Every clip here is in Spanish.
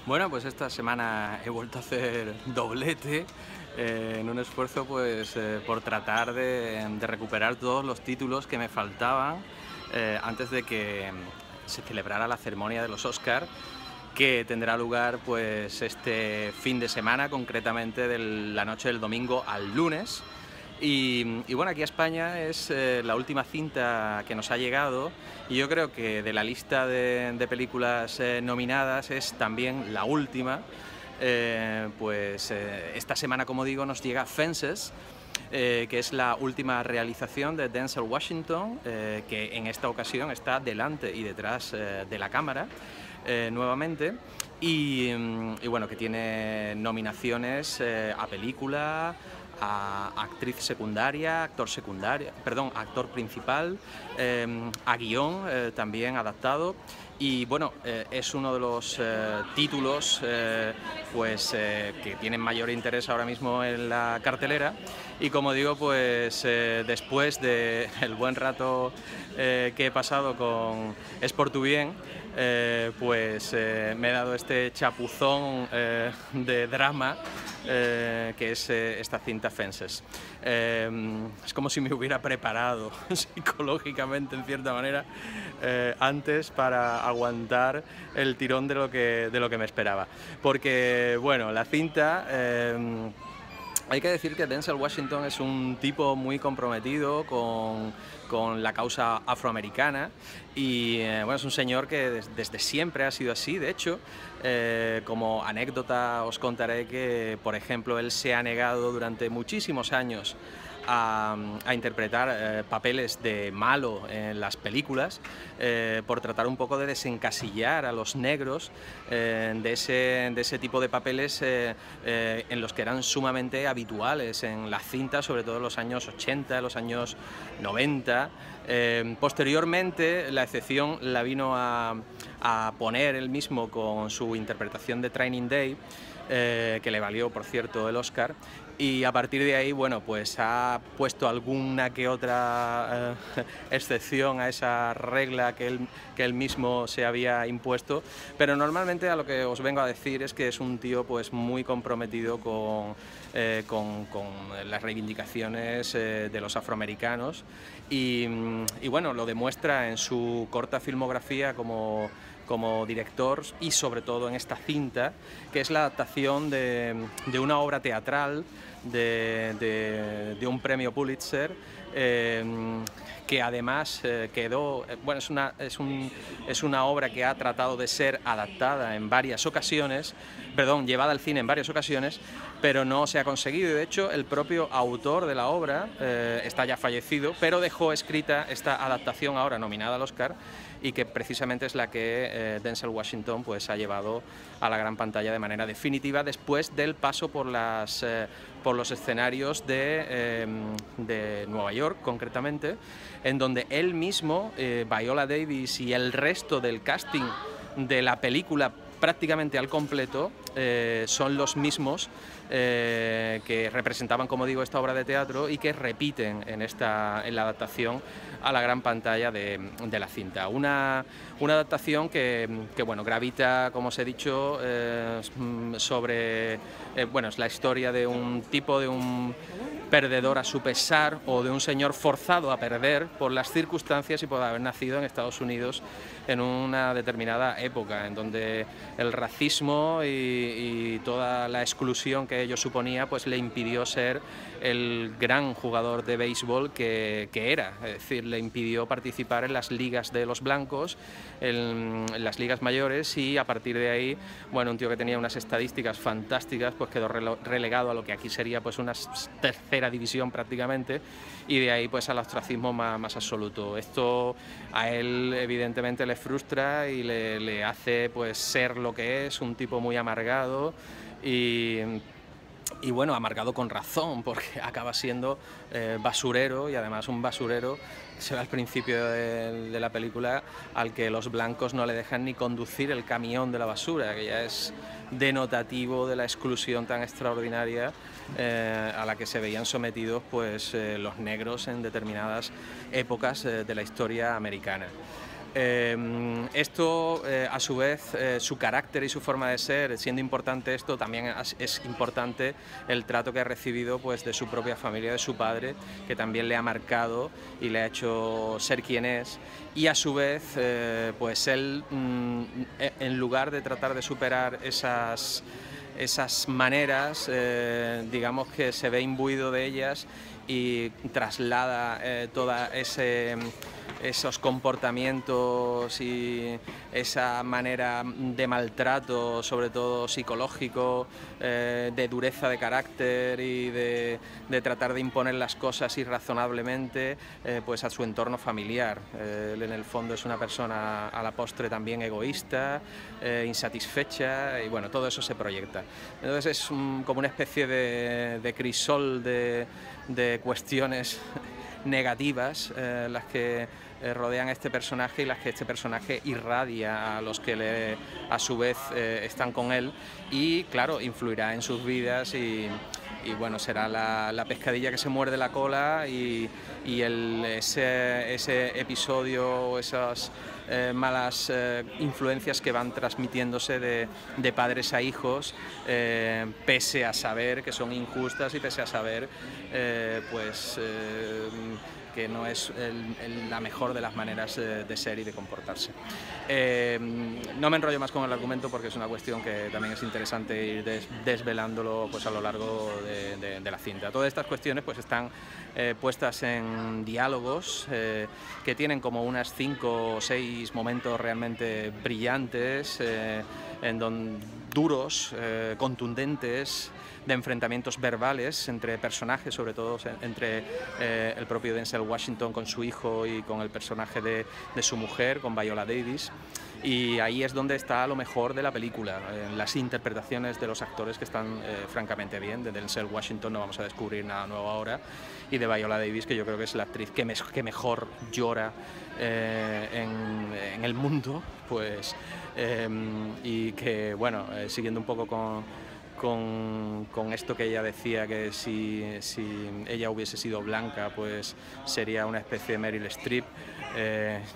Bueno, pues esta semana he vuelto a hacer doblete en un esfuerzo por tratar de recuperar todos los títulos que me faltaban antes de que se celebrara la ceremonia de los Oscar, que tendrá lugar pues este fin de semana, concretamente de la noche del domingo al lunes. Y bueno, aquí a España es la última cinta que nos ha llegado, y yo creo que de la lista de películas nominadas es también la última. Esta semana, como digo, nos llega Fences, que es la última realización de Denzel Washington, que en esta ocasión está delante y detrás de la cámara nuevamente. Y bueno, que tiene nominaciones a película, a actriz secundaria, actor principal, a guión también adaptado. Y bueno, es uno de los títulos que tienen mayor interés ahora mismo en la cartelera. Y como digo, después del buen rato que he pasado con Es por tu bien, me he dado este chapuzón de drama que es esta cinta Fences. Es como si me hubiera preparado psicológicamente, en cierta manera, antes para aguantar el tirón de lo que me esperaba. Porque, bueno, la cinta... hay que decir que Denzel Washington es un tipo muy comprometido con la causa afroamericana y bueno, es un señor que desde siempre ha sido así. De hecho, como anécdota os contaré que, por ejemplo, él se ha negado durante muchísimos años a interpretar papeles de malo en las películas, por tratar un poco de desencasillar a los negros de ese tipo de papeles en los que eran sumamente habituales en las cintas, sobre todo en los años 80, los años 90. Posteriormente, la excepción la vino a poner él mismo con su interpretación de Training Day, que le valió, por cierto, el Oscar. Y a partir de ahí, bueno, pues ha puesto alguna que otra excepción a esa regla que él mismo se había impuesto, pero normalmente a lo que os vengo a decir es que es un tío pues muy comprometido con las reivindicaciones de los afroamericanos y bueno, lo demuestra en su corta filmografía como director y sobre todo en esta cinta, que es la adaptación de una obra teatral de un premio Pulitzer, que además quedó... Bueno, es una obra que ha tratado de ser adaptada en varias ocasiones, llevada al cine en varias ocasiones, pero no se ha conseguido. De hecho, el propio autor de la obra está ya fallecido, pero dejó escrita esta adaptación ahora nominada al Oscar, y que precisamente es la que Denzel Washington pues ha llevado a la gran pantalla de manera definitiva después del paso por los escenarios de Nueva York, concretamente, en donde él mismo, Viola Davis y el resto del casting de la película prácticamente al completo son los mismos que representaban, como digo, esta obra de teatro y que repiten en la adaptación a la gran pantalla de la cinta. Una adaptación que bueno, gravita, como os he dicho, sobre bueno, es la historia de un tipo, de un perdedor a su pesar, o de un señor forzado a perder por las circunstancias y por haber nacido en Estados Unidos en una determinada época, en donde el racismo y toda la exclusión que ello suponía pues le impidió ser el gran jugador de béisbol que era. Es decir, le impidió participar en las ligas de los blancos, en las ligas mayores, y a partir de ahí, bueno, un tío que tenía unas estadísticas fantásticas pues quedó relegado a lo que aquí sería pues una tercera división prácticamente, y de ahí pues al ostracismo más absoluto. Esto a él evidentemente le frustra y le hace pues ser lo que es, un tipo muy amargado y bueno, amargado con razón, porque acaba siendo basurero, y además un basurero, se ve al principio de la película, al que los blancos no le dejan ni conducir el camión de la basura, que ya es denotativo de la exclusión tan extraordinaria a la que se veían sometidos pues los negros en determinadas épocas de la historia americana. Esto, a su vez, su carácter y su forma de ser, siendo importante esto, también es importante el trato que ha recibido pues, de su propia familia, de su padre, que también le ha marcado y le ha hecho ser quien es. Y a su vez, pues él, en lugar de tratar de superar esas maneras, digamos que se ve imbuido de ellas y traslada toda esos comportamientos y esa manera de maltrato, sobre todo psicológico, de dureza de carácter y de tratar de imponer las cosas irrazonablemente, pues a su entorno familiar. Él en el fondo es una persona a la postre también egoísta, insatisfecha, y bueno, todo eso se proyecta. Entonces es como una especie de crisol de cuestiones negativas las que rodean a este personaje y las que este personaje irradia a los que a su vez están con él, y claro, influirá en sus vidas y bueno, será la pescadilla que se muerde la cola y ese episodio, esas malas influencias que van transmitiéndose de padres a hijos, pese a saber que son injustas y pese a saber que no es la mejor de las maneras de ser y de comportarse. No me enrollo más con el argumento porque es una cuestión que también es interesante ir desvelándolo pues, a lo largo de la cinta. Todas estas cuestiones pues, están puestas en diálogos que tienen como unas 5 o 6 momentos realmente brillantes, duros, contundentes, de enfrentamientos verbales entre personajes, sobre todo entre el propio Denzel Washington con su hijo y con el personaje de su mujer, con Viola Davis. Y ahí es donde está lo mejor de la película, en las interpretaciones de los actores, que están francamente bien. De Denzel Washington no vamos a descubrir nada nuevo ahora, y de Viola Davis, que yo creo que es la actriz que mejor llora en el mundo, pues, y que, bueno, siguiendo un poco con esto que ella decía, que si ella hubiese sido blanca, pues sería una especie de Meryl Streep.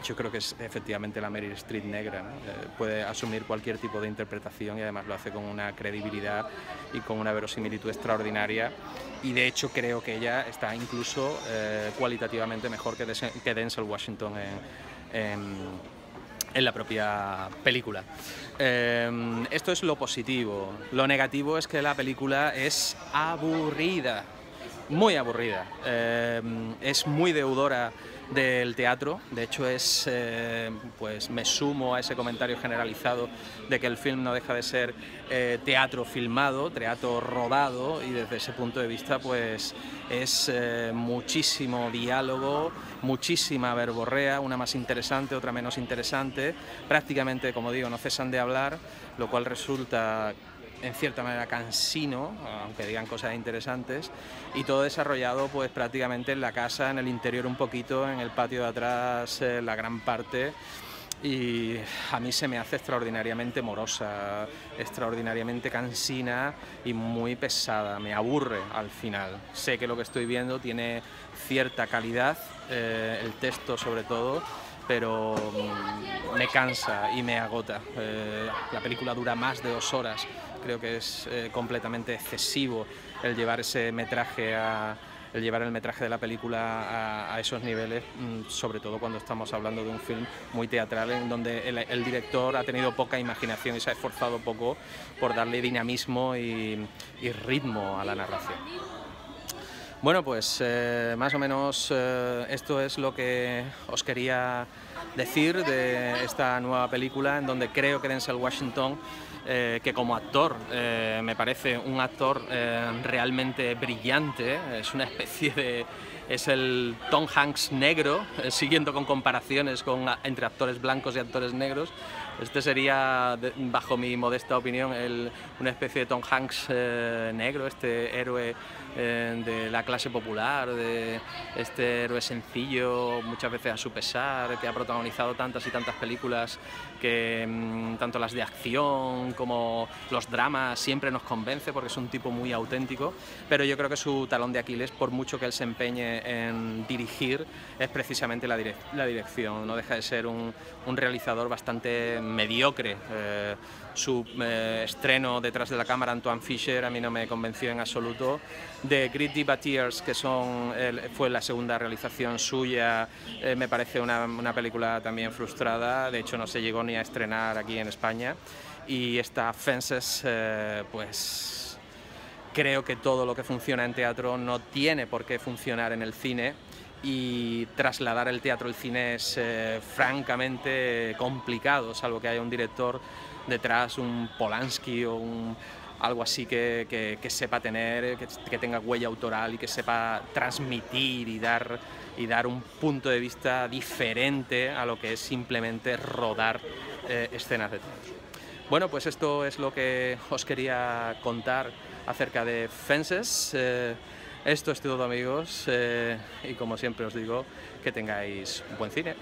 Yo creo que es efectivamente la Meryl Streep negra, ¿no? Puede asumir cualquier tipo de interpretación y además lo hace con una credibilidad y con una verosimilitud extraordinaria, y de hecho creo que ella está incluso cualitativamente mejor que Denzel Washington en la propia película. Esto es lo positivo. Lo negativo es que la película es aburrida, muy aburrida. Es muy deudora del teatro. De hecho pues me sumo a ese comentario generalizado de que el film no deja de ser teatro filmado, teatro rodado, y desde ese punto de vista pues es muchísimo diálogo, muchísima verborrea, una más interesante, otra menos interesante. Prácticamente, como digo, no cesan de hablar, lo cual resulta en cierta manera cansino, aunque digan cosas interesantes, y todo desarrollado pues prácticamente en la casa, en el interior un poquito, en el patio de atrás la gran parte, y a mí se me hace extraordinariamente morosa, extraordinariamente cansina y muy pesada. Me aburre al final. Sé que lo que estoy viendo tiene cierta calidad, el texto sobre todo, pero me cansa y me agota. La película dura más de 2 horas. Creo que es completamente excesivo el llevar ese metraje el metraje de la película a esos niveles, sobre todo cuando estamos hablando de un film muy teatral, en donde el director ha tenido poca imaginación y se ha esforzado poco por darle dinamismo y ritmo a la narración. Bueno, pues más o menos esto es lo que os quería decir de esta nueva película, en donde creo que Denzel Washington, que como actor me parece un actor realmente brillante, es una especie de... es el Tom Hanks negro, siguiendo con comparaciones entre actores blancos y actores negros. Este sería, bajo mi modesta opinión, una especie de Tom Hanks negro, este héroe de la clase popular, de este héroe sencillo, muchas veces a su pesar, que ha protagonizado tantas y tantas películas que tanto las de acción como los dramas siempre nos convence porque es un tipo muy auténtico, pero yo creo que su talón de Aquiles, por mucho que él se empeñe en dirigir, es precisamente la dirección. No deja de ser un realizador bastante mediocre. Su estreno detrás de la cámara, Antwone Fisher, a mí no me convenció en absoluto. The Great Diva Tears, que fue la segunda realización suya, me parece una película también frustrada, de hecho no se llegó ni a estrenar aquí en España. Y esta Fences, pues creo que todo lo que funciona en teatro no tiene por qué funcionar en el cine, y trasladar el teatro al cine es francamente complicado, salvo que haya un director detrás, un Polanski o algo así que sepa tener, que tenga huella autoral y que sepa transmitir y dar un punto de vista diferente a lo que es simplemente rodar escenas de teatro. Bueno, pues esto es lo que os quería contar acerca de Fences. Esto es todo, amigos, y como siempre os digo, que tengáis buen cine.